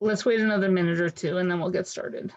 Let's wait another minute or two and then we'll get started.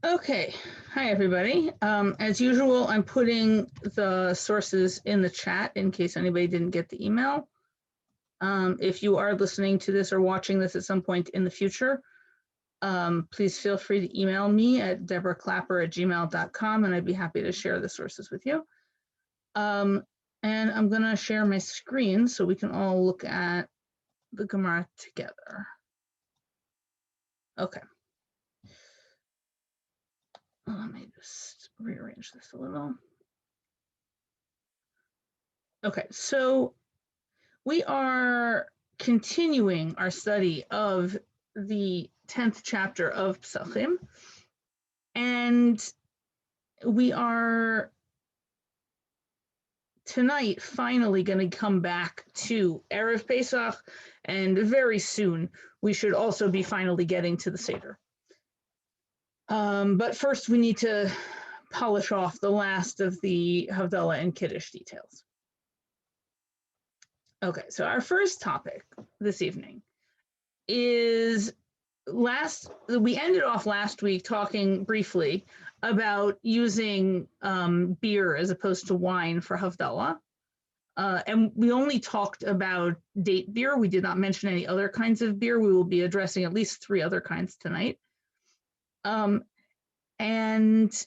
Okay, hi everybody. As usual, I'm putting the sources in the chat in case anybody didn't get the email. If you are listening to this or watching this at some point in the future, please feel free to email me at deborahklapper@gmail.com and I'd be happy to share the sources with you. And I'm gonna share my screen so we can all look at the Gemara together. Okay. Let me just rearrange this a little. Okay, so we are continuing our study of the 10th chapter of Pesachim, and we are tonight finally going to come back to Erev Pesach, and very soon we should also be finally getting to the Seder. But first we need to polish off the last of the Havdalah and Kiddush details. Okay, so our first topic this evening is we ended off last week talking briefly about using beer as opposed to wine for Havdalah. And we only talked about date beer. We did not mention any other kinds of beer. We will be addressing at least 3 other kinds tonight. And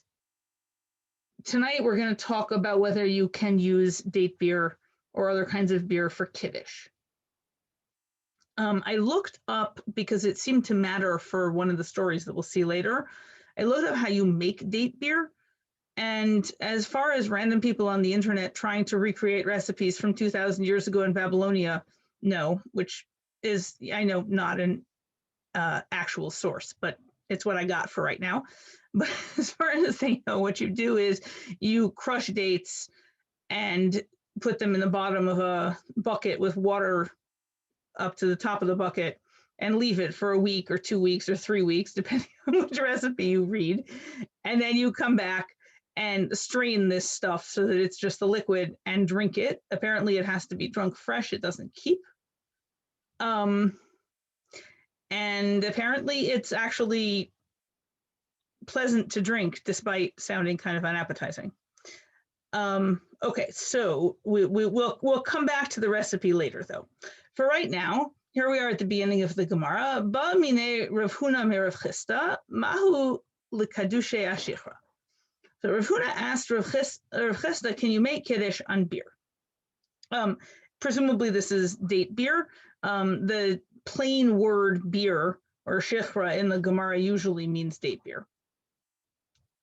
tonight we're going to talk about whether you can use date beer or other kinds of beer for Kiddush. I looked up, because it seemed to matter for one of the stories that we'll see later, I looked up how you make date beer. And as far as random people on the internet trying to recreate recipes from 2,000 years ago in Babylonia, no, which is, I know, not an actual source, but it's what I got for right now. But as far as they know, what you do is you crush dates and put them in the bottom of a bucket with water up to the top of the bucket and leave it for a week or 2 weeks or 3 weeks, depending on which recipe you read. And then you come back and strain this stuff so that it's just a liquid and drink it. Apparently it has to be drunk fresh. It doesn't keep. And apparently it's actually pleasant to drink despite sounding kind of unappetizing. Okay, so we'll come back to the recipe later though. For right now, here we are at the beginning of the Gemara. Ba mine Rav Huna me Rav Chisda, mahu lekadushe ashichra. So Rav Huna asked Rav Chisda, can you make Kiddush on beer? Presumably this is date beer. The plain word beer or shichra in the Gemara usually means date beer.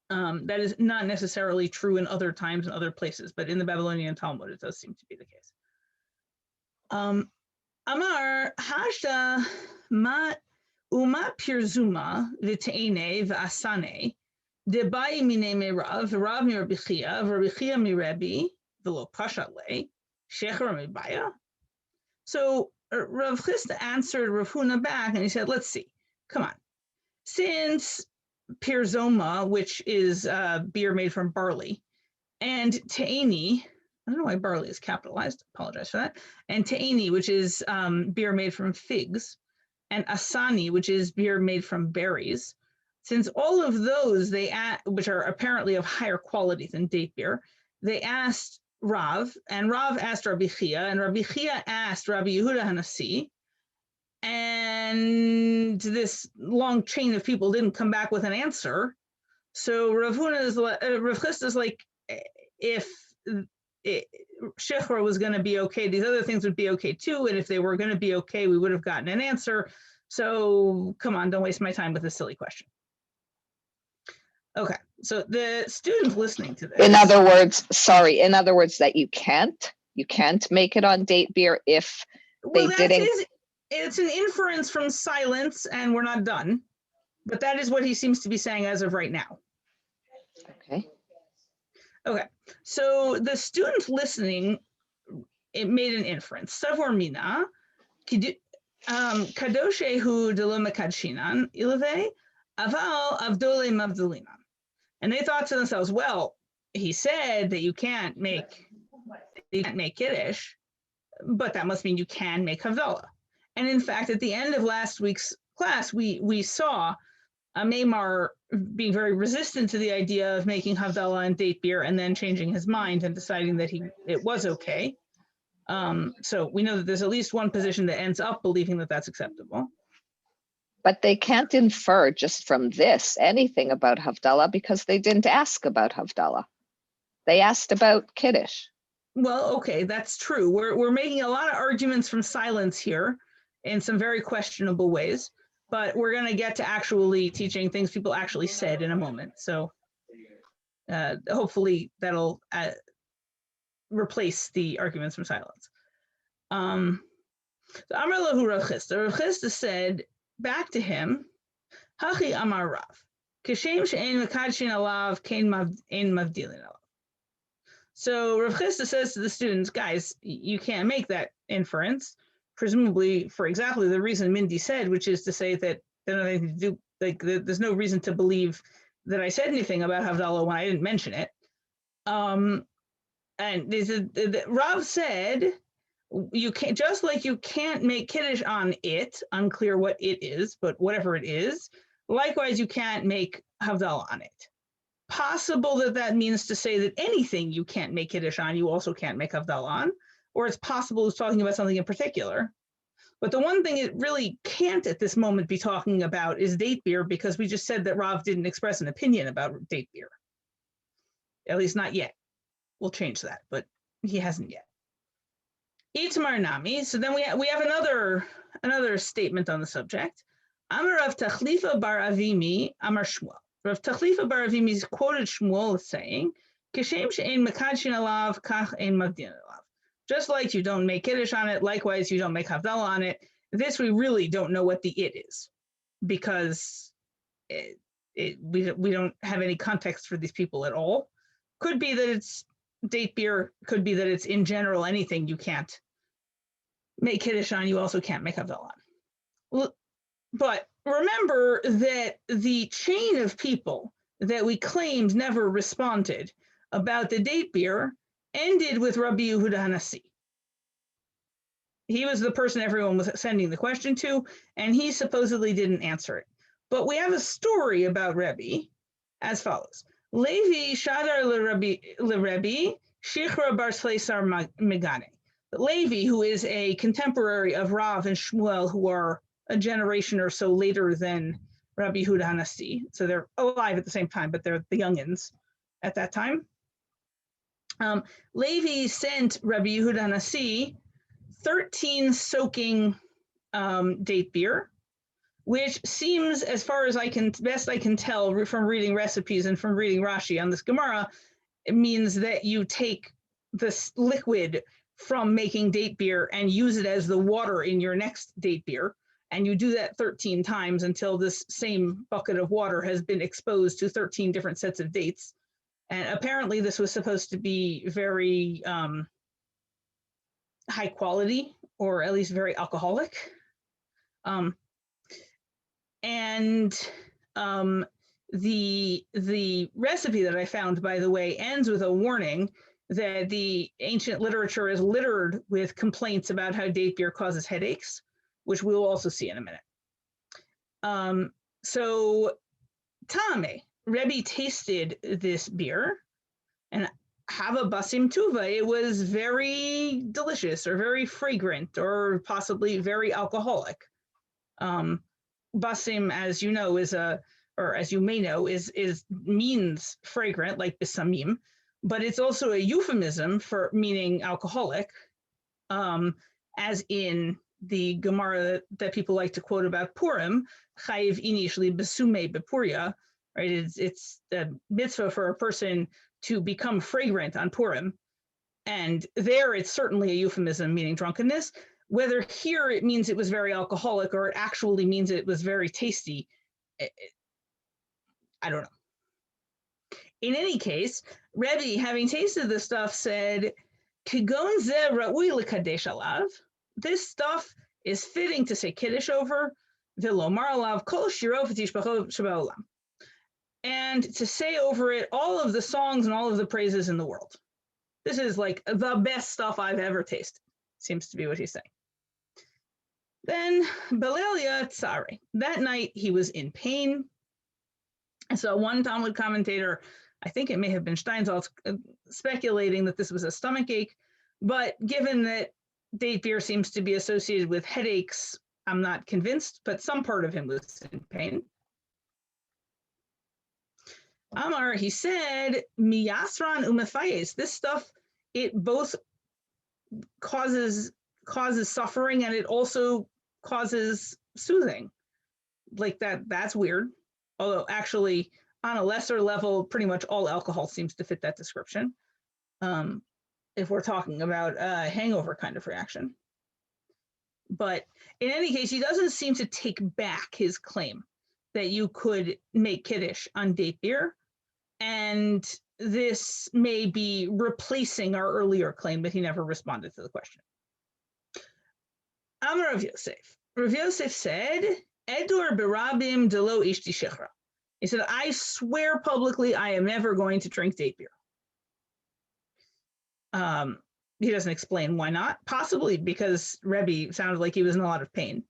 That is not necessarily true in other times and other places, but in the Babylonian Talmud, it does seem to be the case. Amar hashda ma uma pirzuma v'teine v'asane debai mine me Rav mi Rabbi Chia mi Rabbi v'lo pasha le shecher mi baya. So Rav Chisda answered Rav Huna back, and he said, let's see, come on. Since Pirzoma, which is beer made from barley, and Te'eni, I don't know why barley is capitalized, apologize for that, and Te'eni, which is beer made from figs, and Asani, which is beer made from berries, since all of those, which are apparently of higher quality than date beer, they asked Rav, and Rav asked Rabbi Chia, and Rabbi Chia asked Rabbi Yehuda Hanassi, and this long chain of people didn't come back with an answer. So Rav Chisda is like, if Shechor was going to be okay, these other things would be okay too, and if they were going to be okay, we would have gotten an answer. So come on, don't waste my time with a silly question. Okay, so the students listening to this. In other words, that you can't make it on date beer if they didn't. It's an inference from silence, and we're not done. But that is what he seems to be saying as of right now. Okay. Okay, so the student listening, it made an inference. Savor mina, kadoshehu delo mekadshinan ilave, aval avdole mavdolinan. And they thought to themselves, well, he said that you can't make Kiddush, but that must mean you can make Havdalah. And in fact, at the end of last week's class, we saw Maimar being very resistant to the idea of making Havdalah and date beer and then changing his mind and deciding that it was okay. So we know that there's at least one position that ends up believing that that's acceptable. But they can't infer just from this anything about Havdalah because they didn't ask about Havdalah. They asked about Kiddush. Well, okay, that's true. We're making a lot of arguments from silence here in some very questionable ways, but we're going to get to actually teaching things people actually said in a moment. So hopefully that'll replace the arguments from silence. So Amar lahu Rav Chisda. Rav Chisda said back to him, Hachi Amar Rav, Kishem she'ein mekadshin alav kein ein mavdilin alav. So Rav Chisda says to the students, guys, you can't make that inference, presumably for exactly the reason Mindy said, which is to say that there's no reason to believe that I said anything about Havdalah when I didn't mention it. And Rav said, you can't, just like you can't make Kiddush on it, unclear what it is, but whatever it is, likewise you can't make Havdalah on it. Possible that means to say that anything you can't make Kiddush on, you also can't make Havdalah on, or it's possible it's talking about something in particular. But the one thing it really can't at this moment be talking about is date beer, because we just said that Rav didn't express an opinion about date beer. At least not yet. We'll change that, but he hasn't yet. Itamar Nami. So then we have another statement on the subject. Amar Rav Tachlifa bar Avimi Amar Shmuel. Rav Tachlifa bar Avimi is quoted Shmuel as saying, "Kishem she'ein mekadshin alav kach ein mavdin alav." Just like you don't make Kiddush on it, likewise you don't make Havdalah on it. This we really don't know what the it is, because we don't have any context for these people at all. Could be that it's date beer, could be that it's in general anything you can't make Kiddush on, you also can't make Havdalah on. But remember that the chain of people that we claimed never responded about the date beer ended with Rabbi Yehuda Hanassi. He was the person everyone was sending the question to, and he supposedly didn't answer it. But we have a story about Rebbe as follows. Levi Shadar Rebbe Shichra Bar Sleisar Megane. Levi, who is a contemporary of Rav and Shmuel, who are a generation or so later than Rabbi Yehuda Hanassi. So they're alive at the same time, but they're the youngins at that time. Levi sent Rabbi Yehuda Hanassi 13 soaking date beer, which seems, as far as best I can tell from reading recipes and from reading Rashi on this Gemara, it means that you take this liquid from making date beer and use it as the water in your next date beer. And you do that 13 times until this same bucket of water has been exposed to 13 different sets of dates. And apparently this was supposed to be very high quality or at least very alcoholic. And the recipe that I found, by the way, ends with a warning that the ancient literature is littered with complaints about how date beer causes headaches, which we'll also see in a minute. So Tame, Rebbe tasted this beer, and Hava Basim Tuva, it was very delicious or very fragrant or possibly very alcoholic. Basim, as you know, or as you may know, is means fragrant, like bisamim, but it's also a euphemism for meaning alcoholic, as in the Gemara that people like to quote about Purim, chayiv inishli besume bepuria, right? It's the mitzvah for a person to become fragrant on Purim, and there it's certainly a euphemism meaning drunkenness. Whether here it means it was very alcoholic or it actually means it was very tasty, I don't know. In any case, Rebbe, having tasted the stuff, said, "Kigon ze ra'ui l'kadesh alav." This stuff is fitting to say kiddush over. V'lomar alav kol shiro v'tishbachot sheba'olam, and to say over it all of the songs and all of the praises in the world. This is like the best stuff I've ever tasted, seems to be what he's saying. Then Belelia Tsare. That night he was in pain. So one Talmud commentator, I think it may have been Steinsaltz, speculating that this was a stomach ache, but given that date beer seems to be associated with headaches, I'm not convinced, but some part of him was in pain. Amar, he said, Miyasran umefayes. This stuff, it both causes suffering and it also causes soothing. Like that's weird. Although actually on a lesser level, pretty much all alcohol seems to fit that description. If we're talking about a hangover kind of reaction. But in any case, he doesn't seem to take back his claim that you could make kiddush on date beer. And this may be replacing our earlier claim that he never responded to the question. Amar Rav Yosef. Rav Yosef said, Edur berabim delo ishti shechra. He said, I swear publicly I am never going to drink date beer. He doesn't explain why not. Possibly because Rebbe sounded like he was in a lot of pain.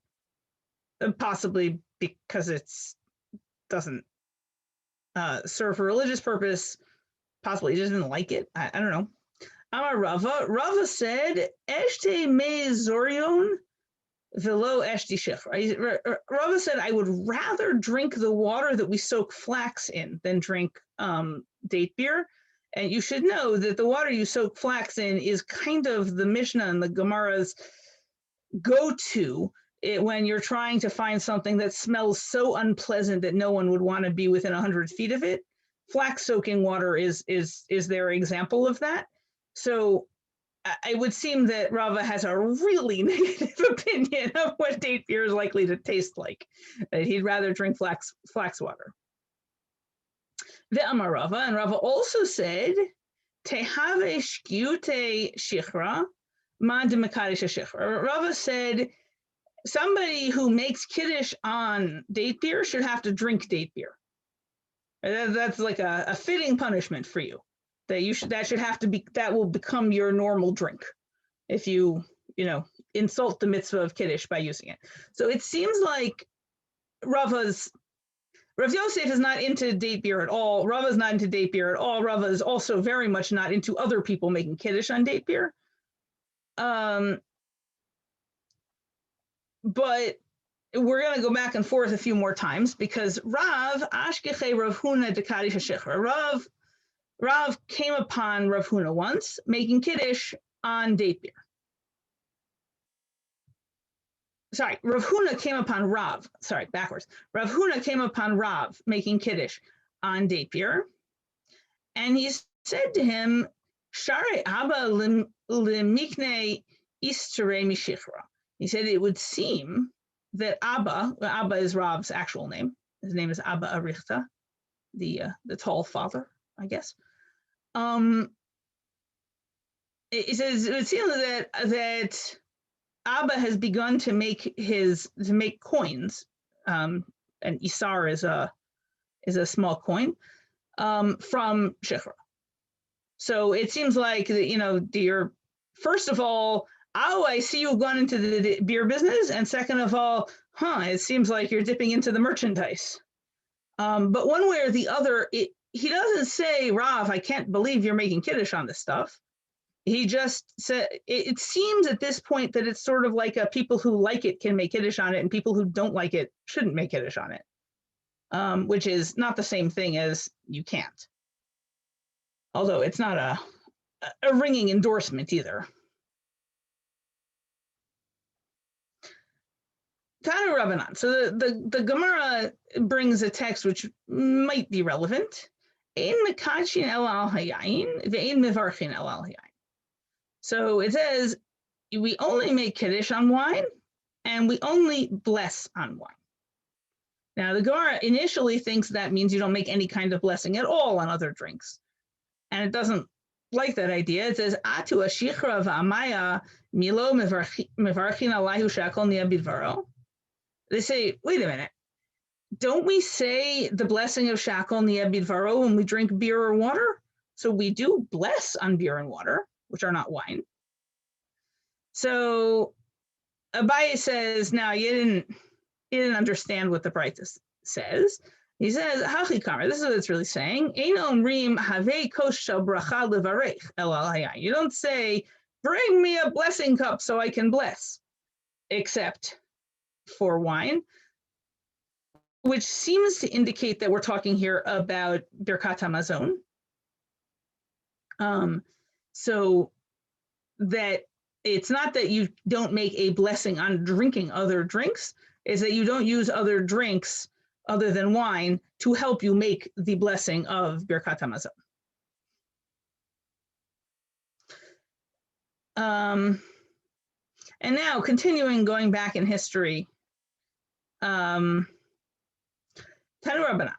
Possibly because it doesn't serve a religious purpose. Possibly he just didn't like it. I don't know. Amar Rava. Rava said, Eshte me zorion velo eshti shechra. Rava said, I would rather drink the water that we soak flax in than drink date beer. And you should know that the water you soak flax in is kind of the Mishnah and the Gemara's go-to when you're trying to find something that smells so unpleasant that no one would want to be within 100 feet of it. Flax soaking water is their example of that. So it would seem that Rava has a really negative opinion of what date beer is likely to taste like. That he'd rather drink flax water. Ve'amar Rava, and Rava also said, Tehave shkiute shichra, man de mekadesh shichra. Rava said, somebody who makes kiddush on date beer should have to drink date beer. That's like a fitting punishment for you. That will become your normal drink if you insult the mitzvah of kiddush by using it. So it seems like Rav Yosef is not into date beer at all. Rava is not into date beer at all. Rava is also very much not into other people making kiddush on date beer. But we're going to go back and forth a few more times because Rav Ashkeche Rav Huna Dekadish HaShechra. Rav came upon Rav Huna once making kiddush on date beer. Sorry, Rav Huna came upon Rav. Sorry, backwards. Rav Huna came upon Rav making kiddush on date beer, and he said to him, "Share Abba lemikne istere mishichra." He said it would seem that Abba is Rav's actual name. His name is Abba Arichta, the tall father, I guess. It says it would seem that Abba has begun to make coins, and Isar is a small coin from Shechra. So it seems like you're first of all, oh, I see you've gone into the beer business, and second of all, it seems like you're dipping into the merchandise. But one way or the other, he doesn't say, Rav, I can't believe you're making Kiddush on this stuff. He just said, it seems at this point that it's sort of like people who like it can make Kiddush on it, and people who don't like it shouldn't make Kiddush on it, which is not the same thing as you can't. Although it's not a ringing endorsement either. Tanu Rabbanan. So the Gemara brings a text which might be relevant. Ein mekadshin el al hayayin ve'ein mevarchin el al hayayin. So it says we only make Kiddush on wine and we only bless on wine. Now the Gemara initially thinks that means you don't make any kind of blessing at all on other drinks. And it doesn't like that idea. It says, Atu ashichra v'amaya milo mevarchin alayhu shakol niya bidvaro. They say, wait a minute, don't we say the blessing of shakol niya bidvaro when we drink beer or water? So we do bless on beer and water, which are not wine. So Abaye says, now you didn't understand what the Braitus says. He says, Hachikar, this is what it's really saying. You don't say, bring me a blessing cup so I can bless, except for wine, which seems to indicate that we're talking here about Birkat HaMazon. So that it's not that you don't make a blessing on drinking other drinks, is that you don't use other drinks other than wine to help you make the blessing of Birkat HaMazon. And now continuing going back in history, Tanu Rabbanan.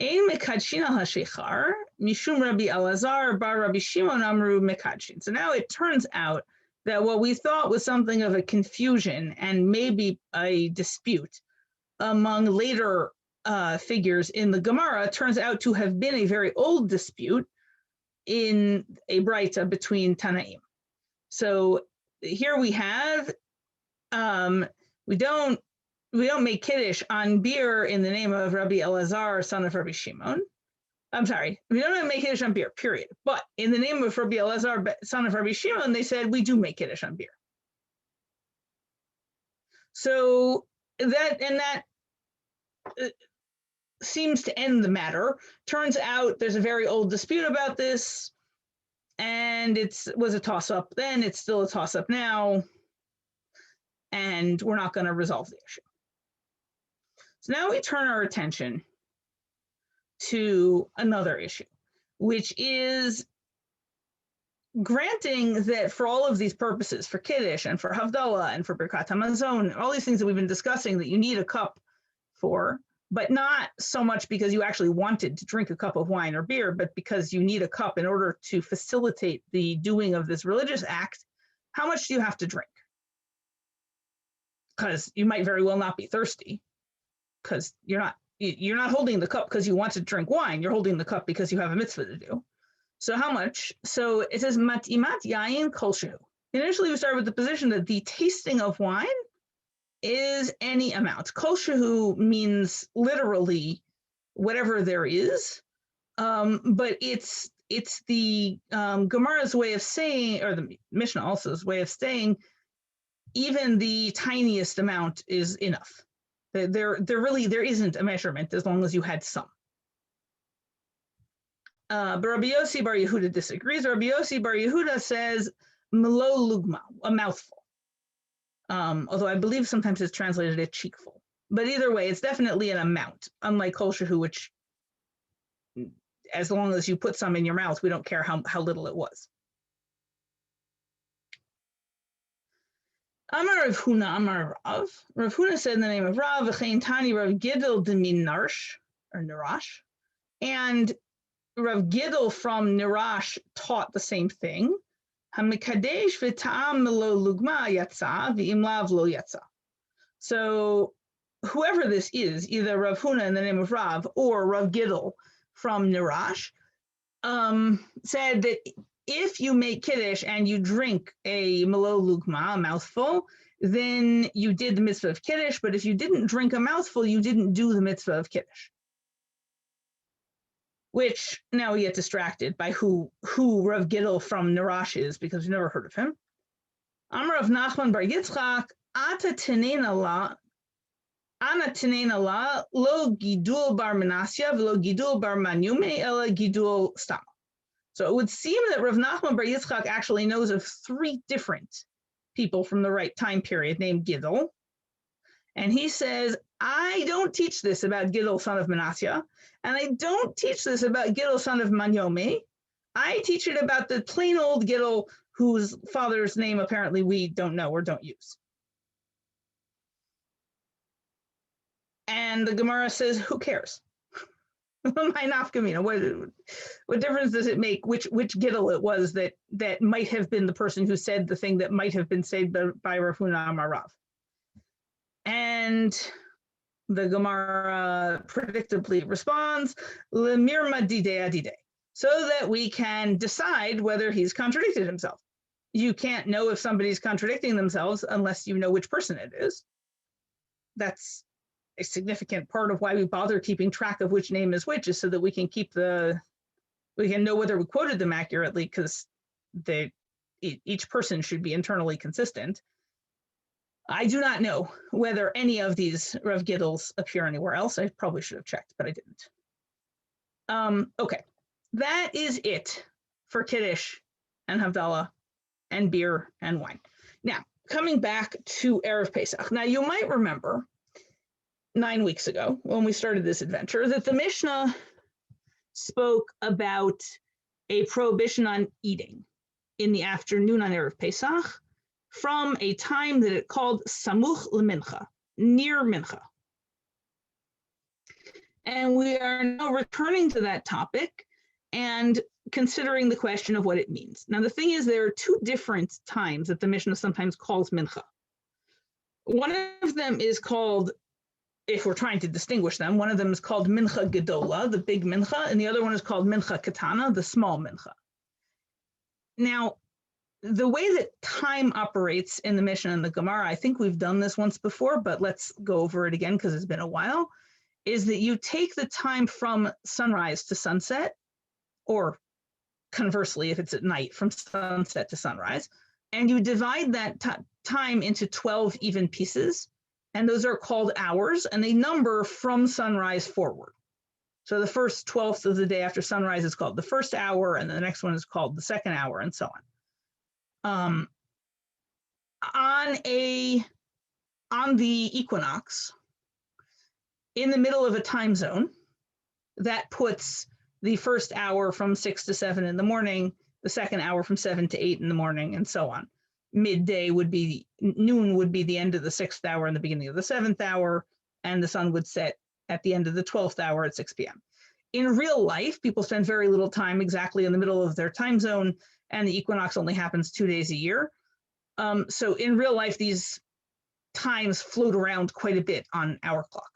Ein mekadshin al hashechar mishum Rabbi Elazar bar Rabbi Shimon amru mekadshin. So now it turns out that what we thought was something of a confusion and maybe a dispute among later figures in the Gemara turns out to have been a very old dispute in a Braita between Tanaim. So here we have, we don't make Kiddush on beer in the name of Rabbi Elazar, son of Rabbi Shimon. I'm sorry, we don't make Kiddush on beer, period. But in the name of Rabbi Elazar, son of Rabbi Shimon, they said we do make Kiddush on beer. So that seems to end the matter. Turns out there's a very old dispute about this, and it was a toss-up then, it's still a toss-up now, and we're not going to resolve the issue. So now we turn our attention to another issue, which is granting that for all of these purposes, for Kiddush and for Havdalah and for Birkat HaMazon, all these things that we've been discussing that you need a cup for, but not so much because you actually wanted to drink a cup of wine or beer, but because you need a cup in order to facilitate the doing of this religious act. How much do you have to drink? Because you might very well not be thirsty, because you're not holding the cup because you want to drink wine. You're holding the cup because you have a mitzvah to do. So how much? So it says matimat yayin kol shehu. Initially, we started with the position that the tasting of wine is any amount. Kol shehu means literally whatever there is, but it's the Gemara's way of saying, or the Mishnah also's way of saying, even the tiniest amount is enough. There isn't a measurement as long as you had some. But Rabbi Yossi Bar Yehuda disagrees. Rabbi Yossi Bar Yehuda says melo lugma, a mouthful. Although I believe sometimes it's translated a cheekful. But either way, it's definitely an amount, unlike kol shehu, which as long as you put some in your mouth, we don't care how little it was. Amar Rav Huna, Amar Rav. Rav Huna said in the name of Rav, V'chein Tani Rav Gidel de min Narsh, or Narash. And Rav Gidel from Narash taught the same thing. Hamikadesh v'ta'am lo lugma yatsa v'im lav lo yatsa. So whoever this is, either Rav Huna in the name of Rav or Rav Gidl from Nirash, said that if you make Kiddush and you drink a Malo Lugma, a mouthful, then you did the mitzvah of Kiddush, but if you didn't drink a mouthful, you didn't do the mitzvah of Kiddush. Which now we get distracted by who Rav Gidl from Nirash is, because we've never heard of him. Amar Rav Nachman bar Yitzchak, Ata Tinena La, Ana Tinena La, Lo Gidul bar Menasya, V'lo Gidul bar Manyume, Ela Gidul Stama. So it would seem that Rav Nachman bar Yitzchak actually knows of 3 different people from the right time period named Gidl. And he says, I don't teach this about Gidl, son of Menasya, and I don't teach this about Gidl, son of Manyome. I teach it about the plain old Gidl, whose father's name apparently we don't know or don't use. And the Gemara says, who cares? My nafkamina, what difference does it make which Gidl it was that might have been the person who said the thing that might have been said by Rav Huna Amar Rav? And the Gemara predictably responds, Lemirma didei adidei, so that we can decide whether he's contradicted himself. You can't know if somebody's contradicting themselves unless you know which person it is. That's a significant part of why we bother keeping track of which name is which, is so that we can we can know whether we quoted them accurately, because each person should be internally consistent. I do not know whether any of these Rav Gidls appear anywhere else. I probably should have checked, but I didn't. Okay, that is it for Kiddush and Havdalah and beer and wine. Now, coming back to Erev Pesach. Now, you might remember 9 weeks ago when we started this adventure that the Mishnah spoke about a prohibition on eating in the afternoon on Erev Pesach from a time that it called Samuch LeMincha, near Mincha. And we are now returning to that topic and considering the question of what it means. Now, the thing is, there are 2 different times that the Mishnah sometimes calls Mincha. One of them is called, if we're trying to distinguish them, one of them is called Mincha Gedola, the big Mincha, and the other one is called Mincha Katana, the small Mincha. Now, the way that time operates in the Mishnah and the Gemara, I think we've done this once before, but let's go over it again because it's been a while, is that you take the time from sunrise to sunset, or conversely, if it's at night, from sunset to sunrise, and you divide that time into 12 even pieces, and those are called hours, and they number from sunrise forward. So the first 12th of the day after sunrise is called the first hour, and the next one is called the second hour, and so on. On the equinox, in the middle of a time zone, that puts the first hour from 6 to 7 in the morning, the second hour from 7 to 8 in the morning, and so on. Noon would be the end of the 6th hour and the beginning of the 7th hour, and the sun would set at the end of the 12th hour at 6 p.m. In real life, people spend very little time exactly in the middle of their time zone, and the equinox only happens 2 days a year. So in real life, these times float around quite a bit on our clock.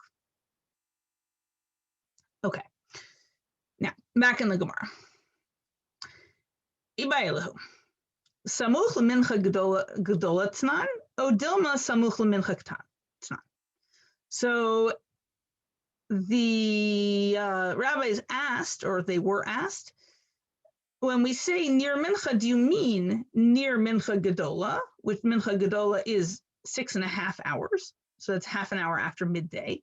Okay, now back in the Gemara. Ibayelahu. Samuch lemincha gedola tnan, o dilma samuch lemincha tnan. So the rabbis asked, or they were asked, when we say near mincha, do you mean near mincha gedola, which mincha gedola is 6.5 hours, so that's half an hour after midday,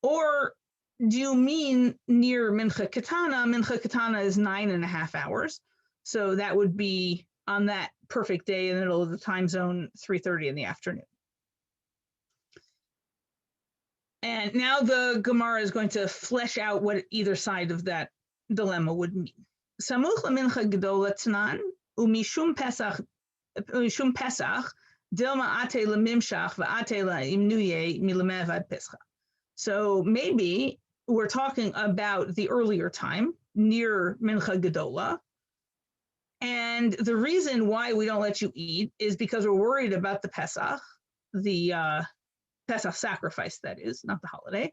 or do you mean near mincha katana? Mincha katana is 9.5 hours, so that would be on that perfect day in the middle of the time zone, 3:30 in the afternoon. And now the Gemara is going to flesh out what either side of that dilemma would mean. Samuch lemincha gedola tnan umishum pesach dilma ate lemimshach va'ate laimnuye milamev ad pescha. So maybe we're talking about the earlier time near mincha gedola, And the reason why we don't let you eat is because we're worried about the Pesach, the Pesach sacrifice, that is, not the holiday.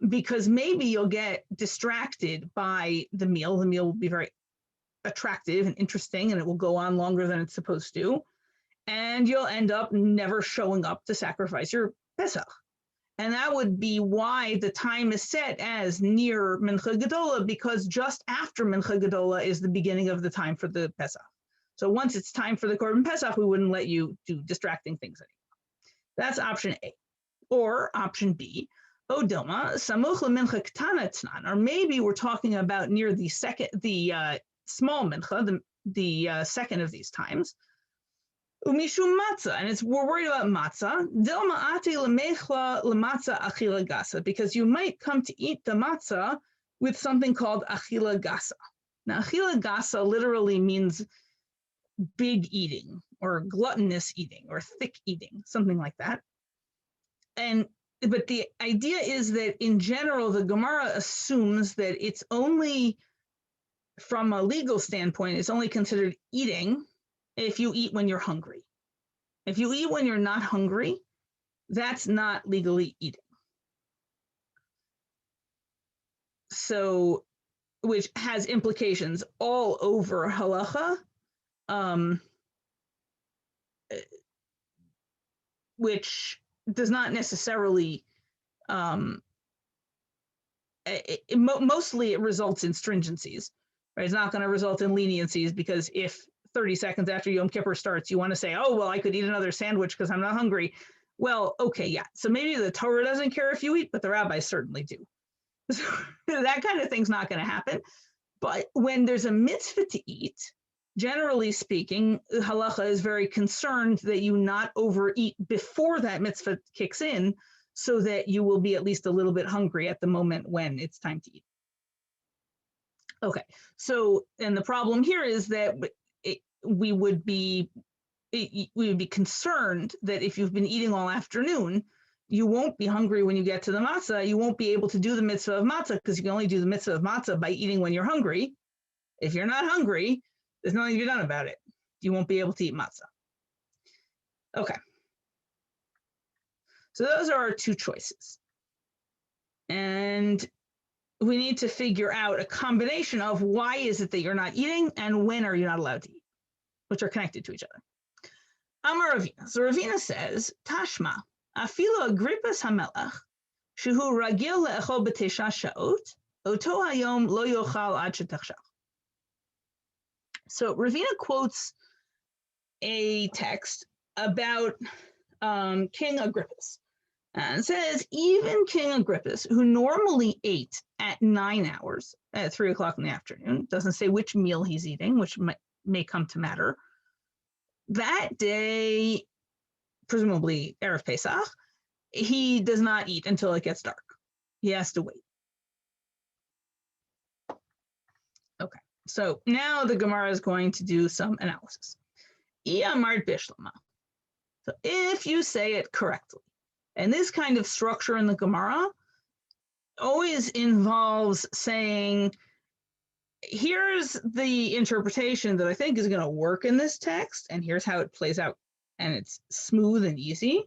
Because maybe you'll get distracted by the meal. The meal will be very attractive and interesting, and it will go on longer than it's supposed to. And you'll end up never showing up to sacrifice your Pesach. And that would be why the time is set as near Mincha Gedola, because just after Mincha Gedola is the beginning of the time for the Pesach. So once it's time for the Korban Pesach, we wouldn't let you do distracting things anymore. That's option A. Or option B, Odoma, Samuch Mincha Ketana Tnan, or maybe we're talking about near the small Mincha, the second of these times. Umishum matzah, and we're worried about matzah. Dilma ati lemechla lematzah achila gasa, because you might come to eat the matzah with something called achila gasa. Now, achila gasa literally means big eating, or gluttonous eating, or thick eating, something like that. But the idea is that in general, the Gemara assumes that it's only, from a legal standpoint, it's only considered eating if you eat when you're hungry. If you eat when you're not hungry, that's not legally eating. So, which has implications all over halacha, which does not necessarily, mostly it results in stringencies, right? It's not going to result in leniencies, because if 30 seconds after Yom Kippur starts, you want to say, oh, well, I could eat another sandwich because I'm not hungry. Well, okay, yeah. So maybe the Torah doesn't care if you eat, but the rabbis certainly do. So that kind of thing's not going to happen. But when there's a mitzvah to eat, generally speaking, halacha is very concerned that you not overeat before that mitzvah kicks in, so that you will be at least a little bit hungry at the moment when it's time to eat. Okay, so, and the problem here is that we would be concerned that if you've been eating all afternoon, you won't be hungry when you get to the matzah. You won't be able to do the mitzvah of matzah, because you can only do the mitzvah of matzah by eating when you're hungry. If you're not hungry, there's nothing to be done about it. You won't be able to eat matzah. Okay. So those are our two choices. And we need to figure out a combination of why is it that you're not eating and when are you not allowed to eat, which are connected to each other. Amar Ravina. So Ravina says, Tashma, afilo Agrippas hamelach, shehu ragil le'echol b'tesha sha'ot, oto hayom lo yochal ad shetachshach. So Ravina quotes a text about King Agrippas, and says, even King Agrippas, who normally ate at 9 hours, at 3 o'clock in the afternoon, doesn't say which meal he's eating, which may come to matter, that day, presumably Erev Pesach, he does not eat until it gets dark. He has to wait. Okay, so now the Gemara is going to do some analysis. Iyamart bishlama. So if you say it correctly, and this kind of structure in the Gemara always involves saying, here's the interpretation that I think is going to work in this text, and here's how it plays out, and it's smooth and easy.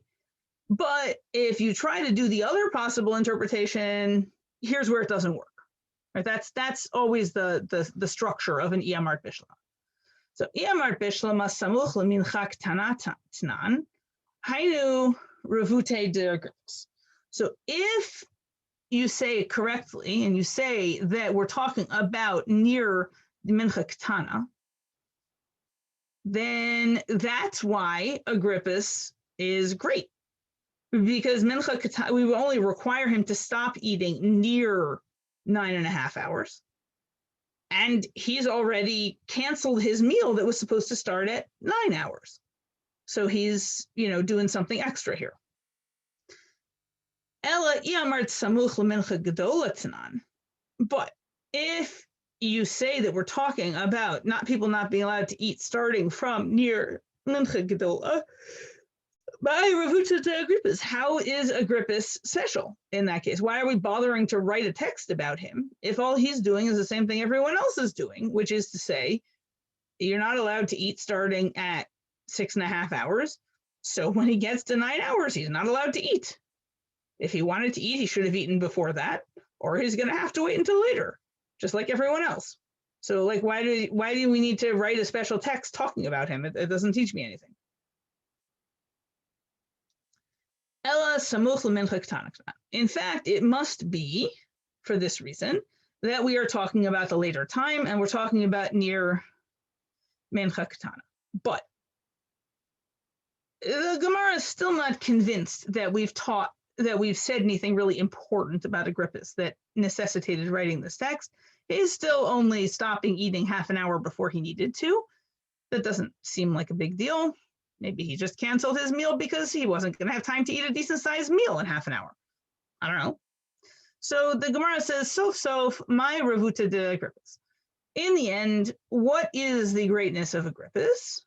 But if you try to do the other possible interpretation, here's where it doesn't work. Right? That's always the structure of an Iyamart Bishlama. So Iyamart Bishlama samuch lemincha ketana tnan, hainu revute de Agrippas. So if you say it correctly, and you say that we're talking about near the mincha ketana, then that's why Agrippas is great. Because mincha ketana, we will only require him to stop eating near 9.5 hours. And he's already canceled his meal that was supposed to start at 9 hours. So he's, doing something extra here. Ella iyamart samuch lemincha gedola tanan. But if you say that we're talking about people not being allowed to eat starting from near mincha gedola, by revuta de Agrippas, how is Agrippas special in that case? Why are we bothering to write a text about him if all he's doing is the same thing everyone else is doing, which is to say, you're not allowed to eat starting at 6.5 hours. So when he gets to 9 hours, he's not allowed to eat. If he wanted to eat, he should have eaten before that, or he's going to have to wait until later, just like everyone else. So like, why do we need to write a special text talking about him? It doesn't teach me anything. Ella samuch l'mincha ketana. In fact, it must be for this reason that we are talking about the later time, and we're talking about near mincha ketana. But the Gemara is still not convinced that we've said anything really important about Agrippus that necessitated writing this text. He's still only stopping eating half an hour before he needed to. That doesn't seem like a big deal. Maybe he just canceled his meal because he wasn't going to have time to eat a decent sized meal in half an hour. I don't know. So the Gemara says, sof, my revuta de Agrippus. In the end, what is the greatness of Agrippus?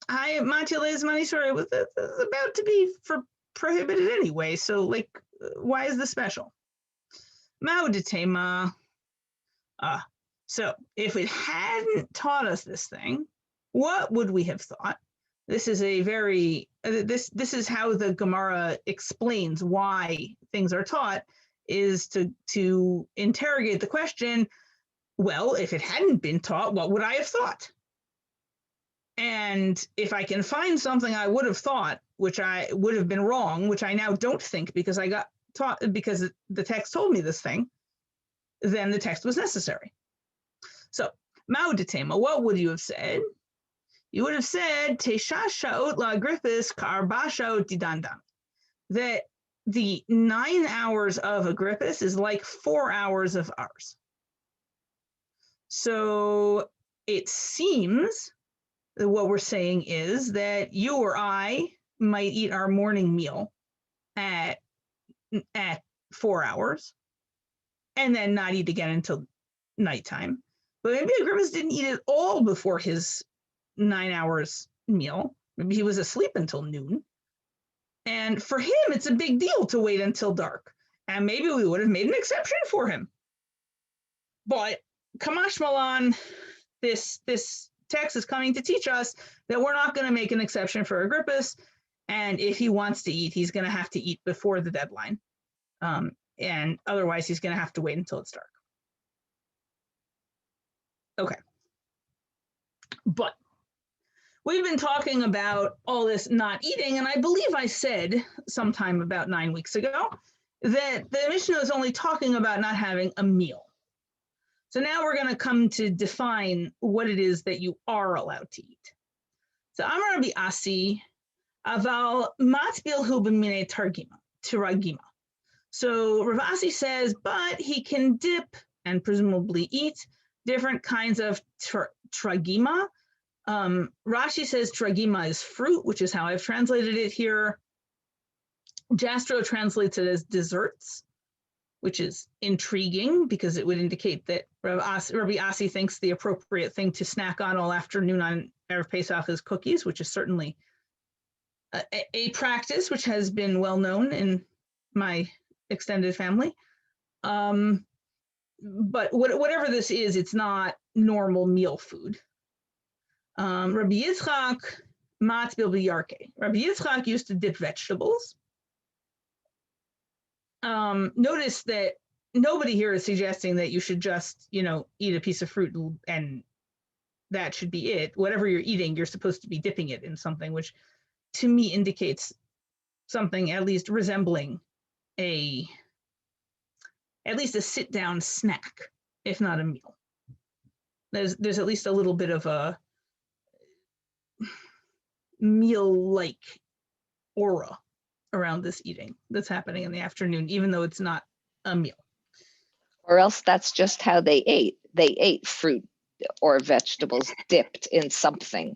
Matiles Manisore was about to be prohibited anyway, so like, why is this special? Mauditema. So if it hadn't taught us this thing, what would we have thought? This is a very this is how the Gemara explains why things are taught, is to interrogate the question, well, if it hadn't been taught, what would I have thought? And if I can find something I would have thought, which I would have been wrong, which I now don't think because I got taught, because the text told me this thing, then the text was necessary. So, Mauditema, what would you have said? You would have said, Tesha Shaot la Agrippus ka'arba shaot didandan. That the 9 hours of Agrippus is like 4 hours of ours. So it seems that what we're saying is that you or I might eat our morning meal at 4 hours and then not eat again until nighttime. But maybe Agrippus didn't eat it all before his 9 hours meal. Maybe he was asleep until noon. And for him, it's a big deal to wait until dark. And maybe we would have made an exception for him. But Kamash Malan, this text is coming to teach us that we're not going to make an exception for Agrippus. And if he wants to eat, he's going to have to eat before the deadline. And otherwise, he's going to have to wait until it's dark. Okay. But we've been talking about all this not eating, and I believe I said sometime about 9 weeks ago that the Mishnah is only talking about not having a meal. So now we're going to come to define what it is that you are allowed to eat. So Amar Rabbi Asi, aval matbil hu b'minei tiragima. So Rav Asi says, but he can dip and presumably eat different kinds of tragima. Rashi says tragima is fruit, which is how I've translated it here. Jastro translates it as desserts, which is intriguing because it would indicate that Rabbi Asi thinks the appropriate thing to snack on all afternoon on Erev Pesach is cookies, which is certainly a practice which has been well known in my extended family. But whatever this is, it's not normal meal food. Rabbi Yitzchak matbil b'yarke. Rabbi Yitzchak used to dip vegetables. Notice that nobody here is suggesting that you should just, eat a piece of fruit and that should be it. Whatever you're eating, you're supposed to be dipping it in something, which to me indicates something at least resembling at least a sit-down snack, if not a meal. There's at least a little bit of a meal-like aura around this eating that's happening in the afternoon, even though it's not a meal. Or else that's just how they ate. They ate fruit or vegetables dipped in something.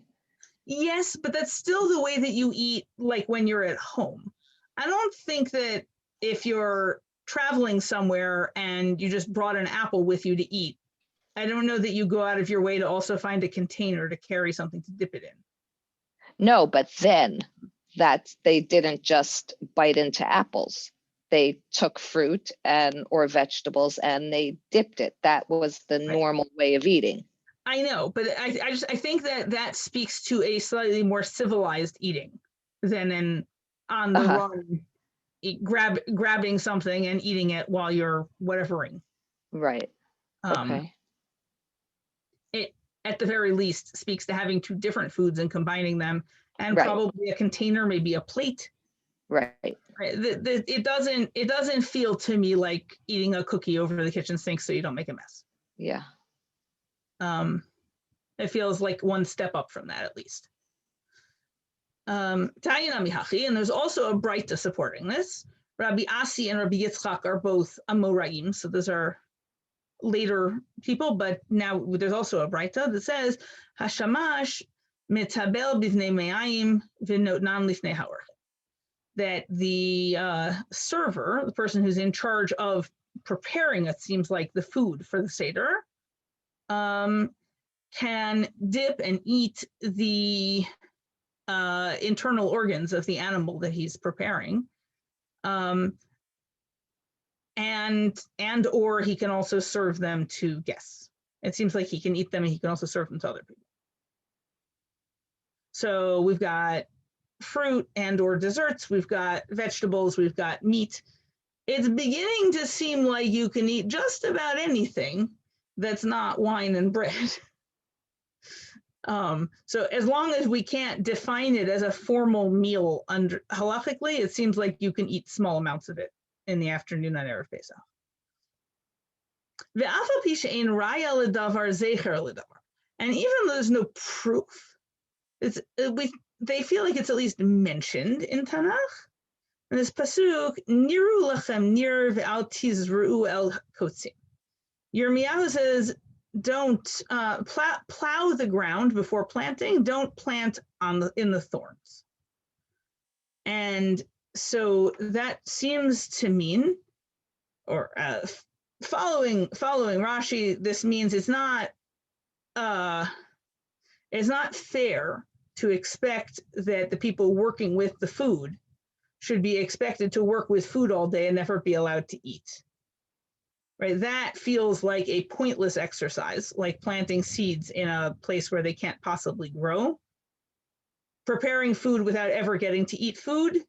Yes, but that's still the way that you eat, like when you're at home. I don't think that if you're traveling somewhere and you just brought an apple with you to eat, I don't know that you go out of your way to also find a container to carry something to dip it in. No, but then that they didn't just bite into apples. They took fruit or vegetables and they dipped it. That was the normal way of eating. I know, but I think that speaks to a slightly more civilized eating than an on the run grabbing something and eating it while you're whatevering. Right. Okay. It at the very least speaks to having two different foods and combining them, and Right. probably a container, maybe a plate. Right. It doesn't feel to me like eating a cookie over the kitchen sink so you don't make a mess. Yeah. It feels like one step up from that at least. And there's also a Breita supporting this. Rabbi Asi and Rabbi Yitzchak are both Amoraim, so those are later people, but now there's also a Breita that says Hashamash mitabel bivnei me'ayim v'notnan lifnei haor. That the server, the person who's in charge of preparing, it seems like, the food for the Seder, can dip and eat the internal organs of the animal that he's preparing. And or he can also serve them to guests. It seems like he can eat them and he can also serve them to other people. So we've got fruit and or desserts, we've got vegetables, we've got meat. It's beginning to seem like you can eat just about anything that's not wine and bread. So as long as we can't define it as a formal meal under halachically, it seems like you can eat small amounts of it in the afternoon on Erev Pesach. And even though there's no proof, they feel like it's at least mentioned in Tanakh. And this pasuk, niru lachem nir ve'al tizru'u el kotzim. Yirmiyahu says, don't plow the ground before planting. Don't plant in the thorns. And so that seems to mean, or following Rashi, this means it's not fair to expect that the people working with the food should be expected to work with food all day and never be allowed to eat. Right? That feels like a pointless exercise, like planting seeds in a place where they can't possibly grow. Preparing food without ever getting to eat food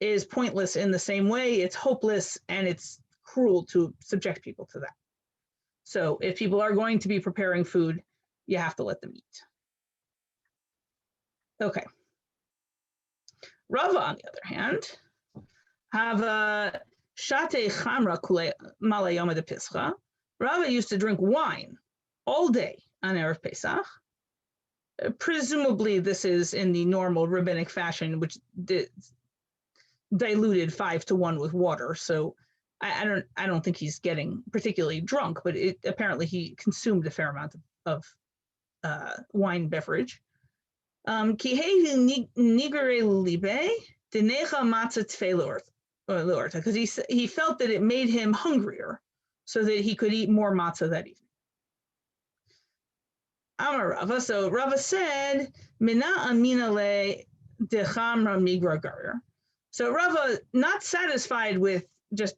is pointless in the same way. It's hopeless and it's cruel to subject people to that. So if people are going to be preparing food, you have to let them eat. Okay. Rava, on the other hand, have a shate chamra kule malayoma de pischa. Rava used to drink wine all day on Erev Pesach. Presumably, this is in the normal rabbinic fashion, which diluted 5-1 with water. So I don't think he's getting particularly drunk, but apparently he consumed a fair amount of wine beverage. Because he felt that it made him hungrier, so that he could eat more matzah that evening. Amar Rava, so Rava said, Mina amina le dechamra migra garir. So Rava, not satisfied with just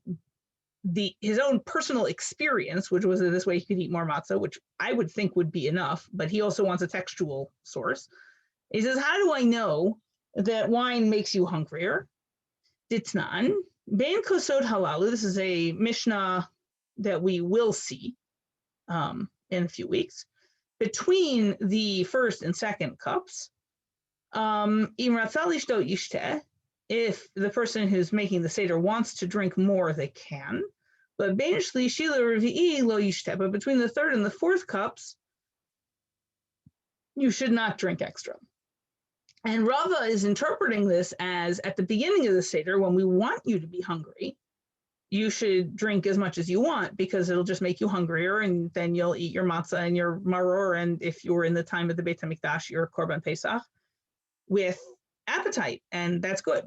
his own personal experience, which was that this way he could eat more matzah, which I would think would be enough, but he also wants a textual source. He says, how do I know that wine makes you hungrier? Ditnan, bein kosod halalu. This is a Mishnah that we will see in a few weeks. Between the first and second cups, if the person who's making the Seder wants to drink more, they can. But but between the third and the fourth cups, you should not drink extra. And Rava is interpreting this as at the beginning of the Seder, when we want you to be hungry, you should drink as much as you want because it'll just make you hungrier, and then you'll eat your matzah and your maror, and if you were in the time of the Beit HaMikdash, your Korban Pesach, with appetite, and that's good.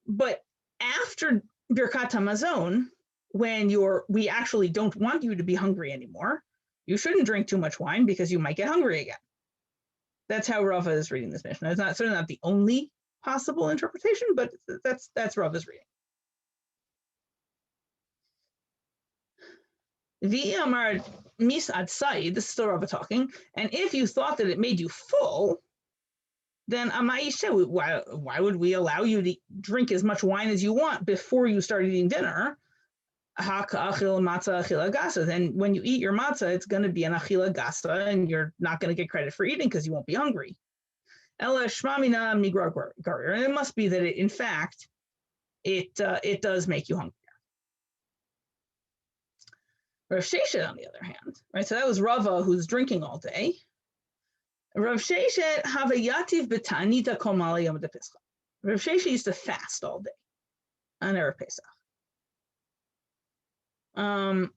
But after Birkat HaMazon, when we actually don't want you to be hungry anymore, you shouldn't drink too much wine because you might get hungry again. That's how Rava is reading this Mishnah. It's certainly not the only possible interpretation, but that's Rava's reading. V'amar misad sai, this is still Rava talking, and if you thought that it made you full, then Amaisha, why would we allow you to drink as much wine as you want before you start eating dinner? Then when you eat your matzah, it's going to be an achila gasa, and you're not going to get credit for eating because you won't be hungry. Ela shmamina migra garir, and it must be that in fact it does make you hungry. Rav Sheshet, on the other hand, right? So that was Rava who's drinking all day. Rav Sheshet havayativ b'tanita kol mala yom dePesach. Rav Sheshet used to fast all day on Erev Pesach.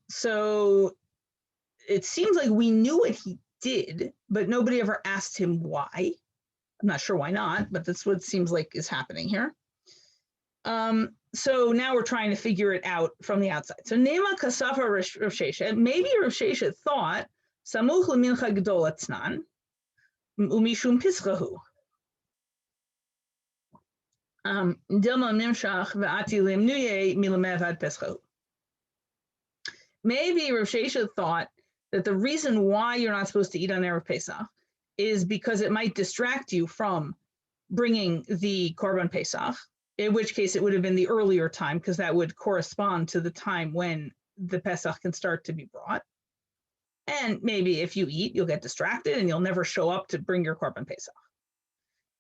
So it seems like we knew what he did, but nobody ever asked him why. I'm not sure why not, but that's what it seems like is happening here. So now we're trying to figure it out from the outside. So Nema Kasafa Rav Sheshet, maybe Rav Sheshet thought Samuch lemincha gedol atznan umishum pischahu. Dilma nimshach ve'ati limnuye milamev ad peschahu. Maybe Rav Sheshet thought that the reason why you're not supposed to eat on Erev Pesach is because it might distract you from bringing the Korban Pesach, in which case it would have been the earlier time because that would correspond to the time when the Pesach can start to be brought. And maybe if you eat, you'll get distracted and you'll never show up to bring your Korban Pesach.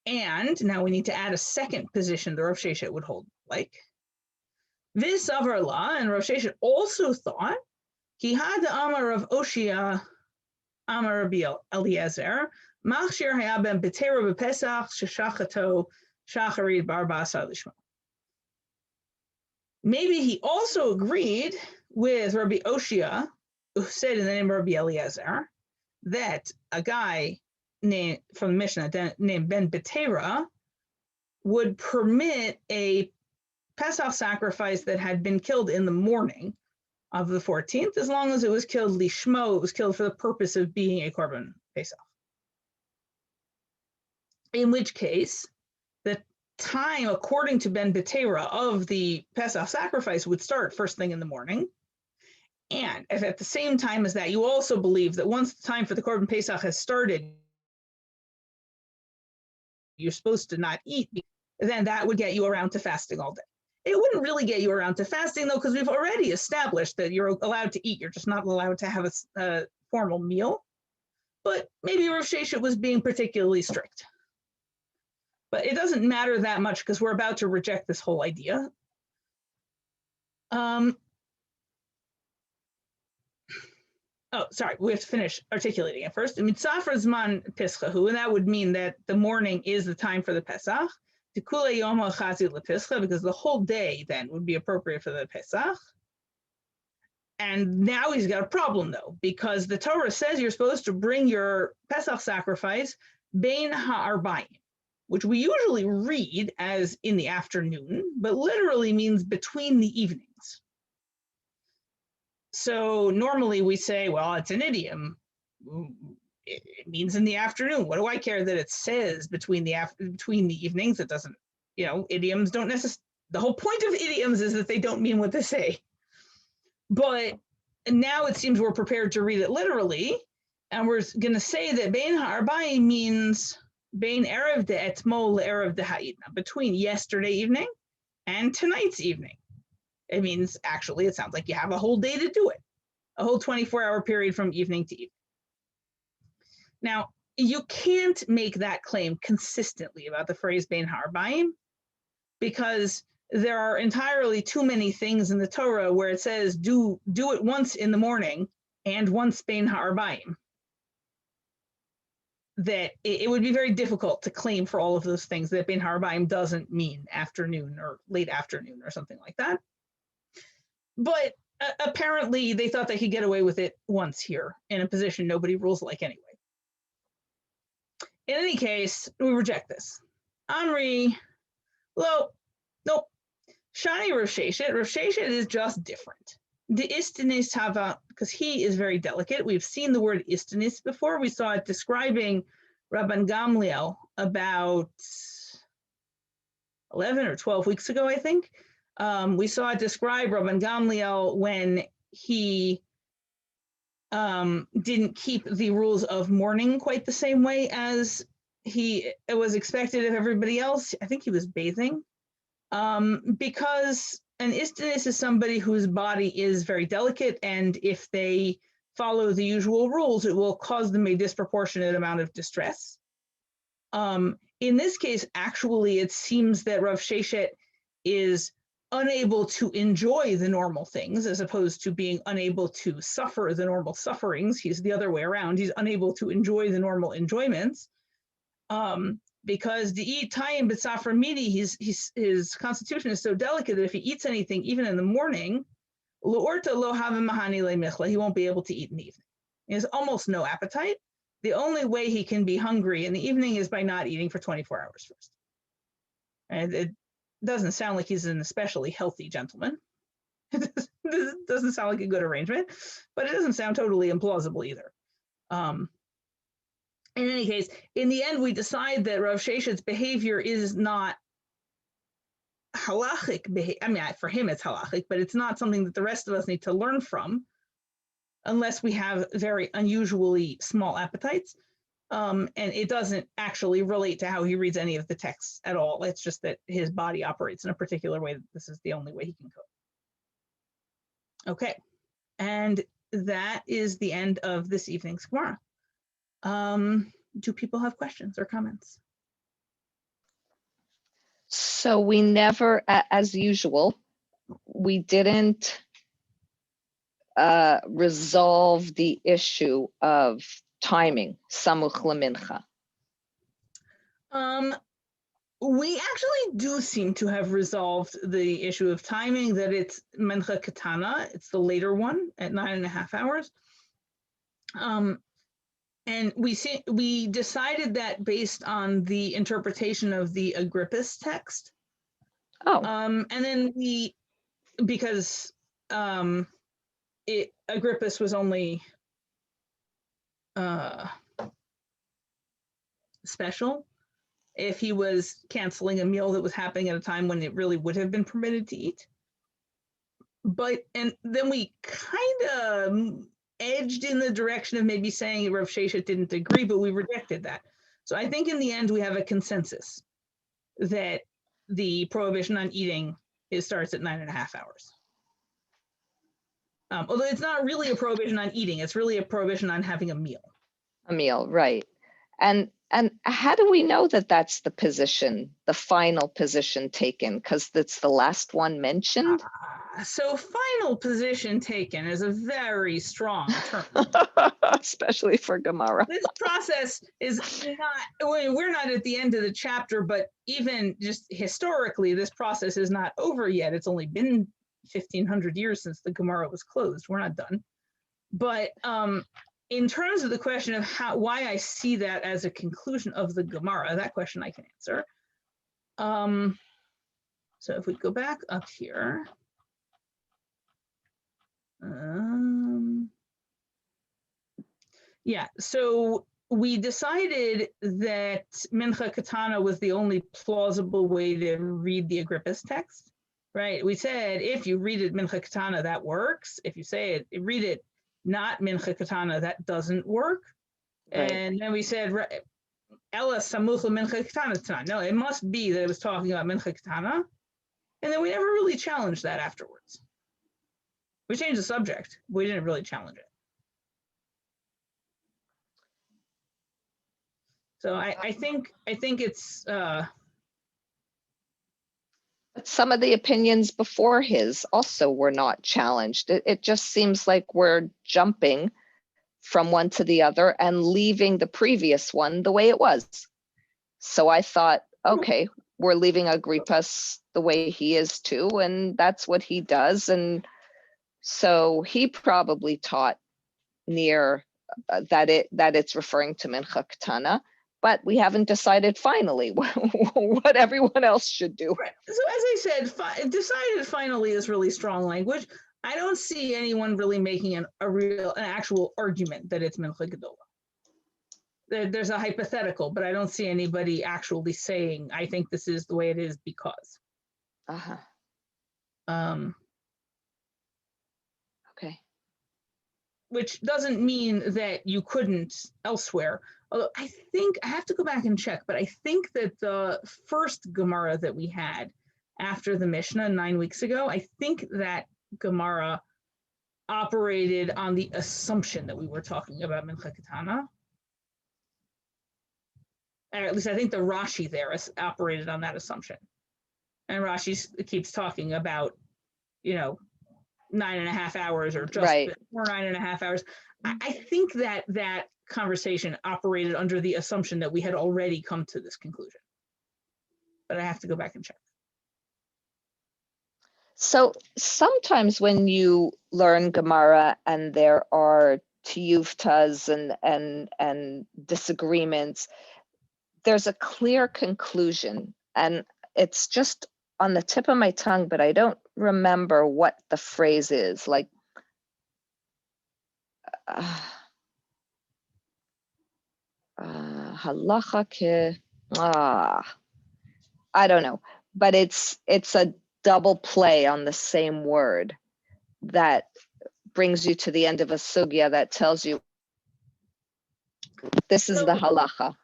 And now we need to add a second position that Rav Sheshet would hold, like this Avarla, and Rav Sheshet also thought Ki had Amar of Oshia, Amar Rabbi Eliezer, Machshir Hayabem B'Tera B'Pesach Sheshachato Shacharid Barbasa Lishma. Maybe he also agreed with Rabbi Oshia, who said in the name of Rabbi Eliezer, that a guy named from the Mishnah named Ben B'Tera would permit a Pesach sacrifice that had been killed in the morning of the 14th, as long as it was killed lishmo, it was killed for the purpose of being a korban pesach. In which case, the time, according to Ben B'Tera, of the Pesach sacrifice would start first thing in the morning. And if at the same time as that, you also believe that once the time for the korban pesach has started, you're supposed to not eat, then that would get you around to fasting all day. It wouldn't really get you around to fasting, though, because we've already established that you're allowed to eat. You're just not allowed to have a formal meal. But maybe Rav Sheshet was being particularly strict. But it doesn't matter that much because we're about to reject this whole idea. Oh, sorry, we have to finish articulating it first. Mitzafra zman pischahu, and that would mean that the morning is the time for the Pesach. Because the whole day then would be appropriate for the Pesach. And now he's got a problem though, because the Torah says you're supposed to bring your Pesach sacrifice bein ha'arbayim, which we usually read as in the afternoon, but literally means between the evenings. So normally we say, well, it's an idiom. It means in the afternoon. What do I care that it says between the evenings? It doesn't, idioms don't necessarily, the whole point of idioms is that they don't mean what they say. But now it seems we're prepared to read it literally, and we're going to say that bein ha'arbayim means bein erev de etmol erev de ha'idna, between yesterday evening and tonight's evening. It means, actually, it sounds like you have a whole day to do it, a whole 24-hour period from evening to evening. Now, you can't make that claim consistently about the phrase bein ha'arbayim, because there are entirely too many things in the Torah where it says do it once in the morning and once bein ha'arbayim, that it would be very difficult to claim for all of those things that bein ha'arbayim doesn't mean afternoon or late afternoon or something like that. But apparently they thought they could get away with it once here in a position nobody rules like anyway. In any case, we reject this. Amri, well, nope. Shani Rav Sheshet. Rav Sheshet is just different. The istinis hava, because he is very delicate. We've seen the word istinis before. We saw it describing Rabban Gamliel about 11 or 12 weeks ago, I think. We saw it describe Rabban Gamliel when he didn't keep the rules of mourning quite the same way as it was expected of everybody else. I think he was bathing, because an istinus is somebody whose body is very delicate, and if they follow the usual rules, it will cause them a disproportionate amount of distress. In this case, actually, it seems that Rav Sheshet is unable to enjoy the normal things as opposed to being unable to suffer the normal sufferings. He's the other way around. He's unable to enjoy the normal enjoyments, because the eat tayim b'tzafra midi, his constitution is so delicate that if he eats anything, even in the morning, l'orta lo havim mahani le'michla, he won't be able to eat in the evening. He has almost no appetite. The only way he can be hungry in the evening is by not eating for 24 hours first. And it doesn't sound like he's an especially healthy gentleman. It doesn't sound like a good arrangement, but it doesn't sound totally implausible either. In any case, in the end, we decide that Rav Sheshet's behavior is not halachic behavior. I mean, for him, it's halachic, but it's not something that the rest of us need to learn from unless we have very unusually small appetites. And it doesn't actually relate to how he reads any of the texts at all. It's just that his body operates in a particular way that this is the only way he can cope. Okay, and that is the end of this evening's Gemara. Do people have questions or comments? So we never, as usual, we didn't resolve the issue of timing, samuch lemincha. We actually do seem to have resolved the issue of timing, that it's mincha katana, it's the later one at 9.5 hours. And we decided that based on the interpretation of the Agrippus text. Oh. And then because Agrippus was only special if he was canceling a meal that was happening at a time when it really would have been permitted to eat. And then we kind of edged in the direction of maybe saying Rav Sheshet didn't agree, but we rejected that. So I think in the end we have a consensus that the prohibition on eating starts at 9.5 hours. Although it's not really a prohibition on eating, it's really a prohibition on having a meal. A meal, right. And how do we know that that's the position, the final position taken? Because that's the last one mentioned. So final position taken is a very strong term. Especially for Gemara. This process is not, we're not at the end of the chapter, but even just historically, this process is not over yet. It's only been 1,500 years since the Gemara was closed. We're not done. But in terms of the question of why I see that as a conclusion of the Gemara, that question I can answer. So if we go back up here, yeah, so we decided that Mincha Katana was the only plausible way to read the Agrippus text, right? We said if you read it Mincha Katana, that works. If you say it, read it not Mincha Katana, that doesn't work. Right. And then we said Ella Samucha Mincha Katana. No, it must be that it was talking about Mincha Katana. And then we never really challenged that afterwards. We changed the subject. We didn't really challenge it. So I think it's some of the opinions before his also were not challenged. It just seems like we're jumping from one to the other and leaving the previous one the way it was. So I thought, okay, we're leaving Agrippus the way he is too, and that's what he does. And so he probably taught near that it's referring to Mincha Katana, but we haven't decided finally what everyone else should do. Right. So as I said, decided finally is really strong language. I don't see anyone really making an actual argument that it's Mincha Gedola. There's a hypothetical, but I don't see anybody actually saying, I think this is the way it is because. Okay. which doesn't mean that you couldn't elsewhere. Although I think I have to go back and check, but I think that the first Gemara that we had after the Mishnah 9 weeks ago, I think that Gemara operated on the assumption that we were talking about Mincha Katana. Or at least I think the Rashi there operated on that assumption. And Rashi keeps talking about, 9.5 hours or just Right. before 9.5 hours. I think that conversation operated under the assumption that we had already come to this conclusion. But I have to go back and check. So sometimes when you learn Gemara and there are tiyuvtas and disagreements, there's a clear conclusion, and it's just on the tip of my tongue, but I don't remember what the phrase is. Like, halacha ke, I don't know, but it's a double play on the same word that brings you to the end of a sugya that tells you this is the halacha.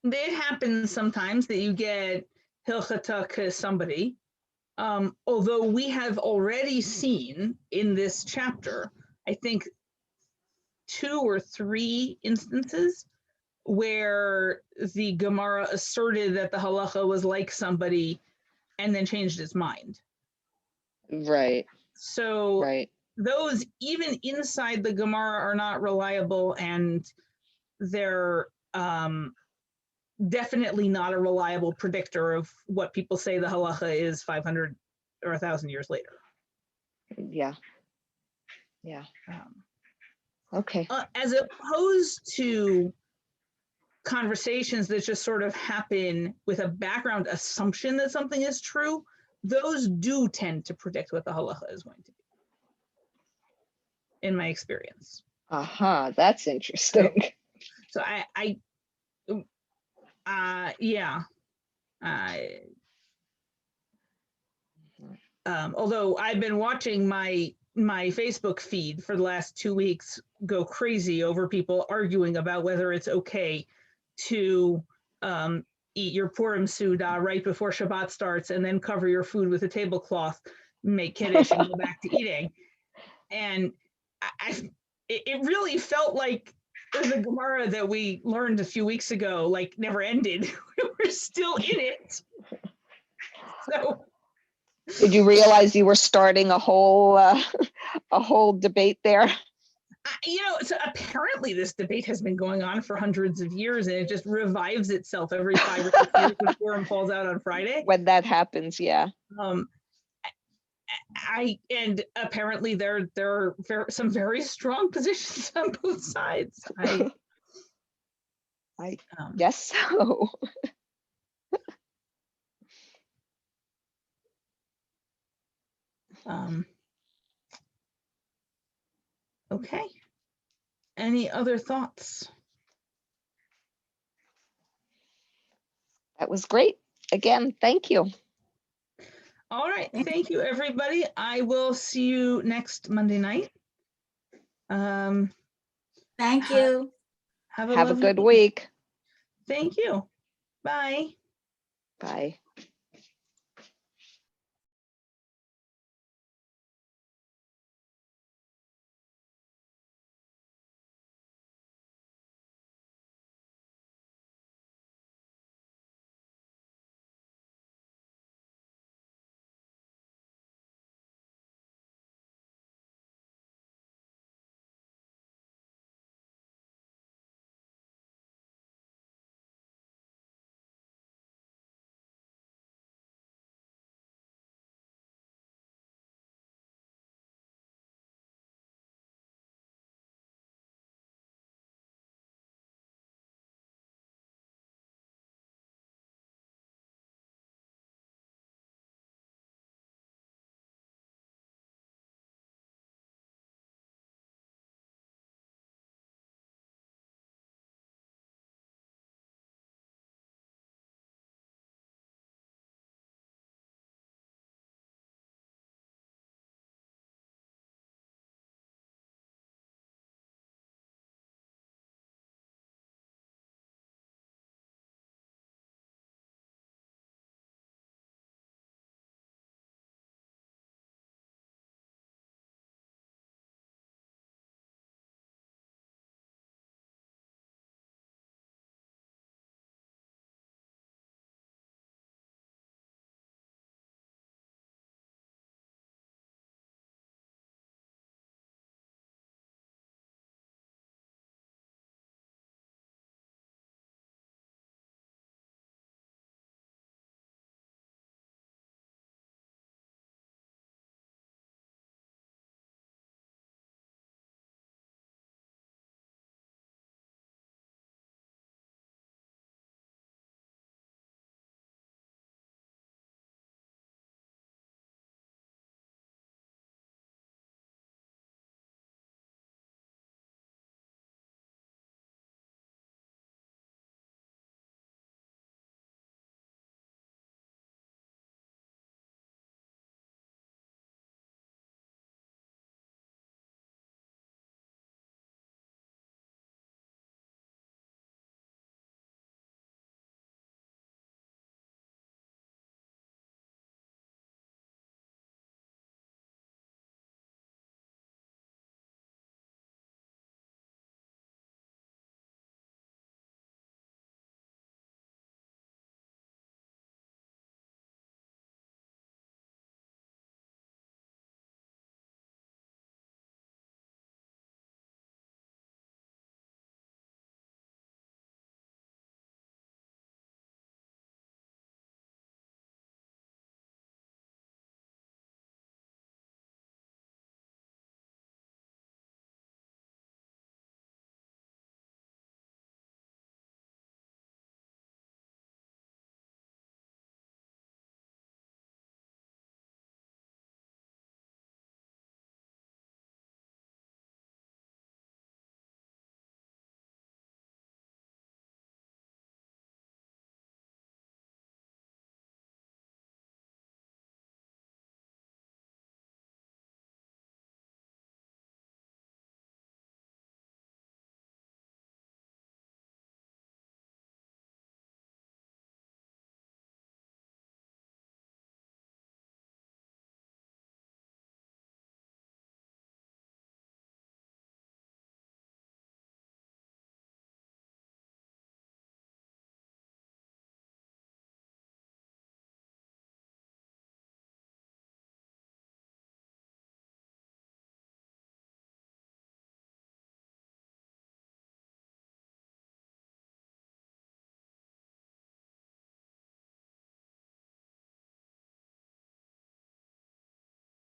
It happens sometimes that you get hilchata ke somebody, although we have already seen in this chapter, I think 2 or 3 instances where the Gemara asserted that the halacha was like somebody and then changed its mind. Right. So Right. those, even inside the Gemara, are not reliable, and they're definitely not a reliable predictor of what people say the halacha is 500 or 1,000 years later. Yeah. Okay. As opposed to conversations that just sort of happen with a background assumption that something is true, those do tend to predict what the halacha is going to be, in my experience. That's interesting. So although I've been watching my Facebook feed for the last 2 weeks go crazy over people arguing about whether it's okay to eat your Purim Suda right before Shabbat starts and then cover your food with a tablecloth, make Kiddush, and go back to eating. And it really felt like the Gemara that we learned a few weeks ago, like, never ended. We're still in it. So, did you realize you were starting a whole debate there? So apparently this debate has been going on for hundreds of years, and it just revives itself every 5 or 6 years when Purim falls out on Friday. When that happens, yeah. And apparently there are some very strong positions on both sides. I guess so. Okay. Any other thoughts? That was great. Again, thank you. All right. Thank you, everybody. I will see you next Monday night. Thank you. Have a good week. Thank you. Bye. Bye.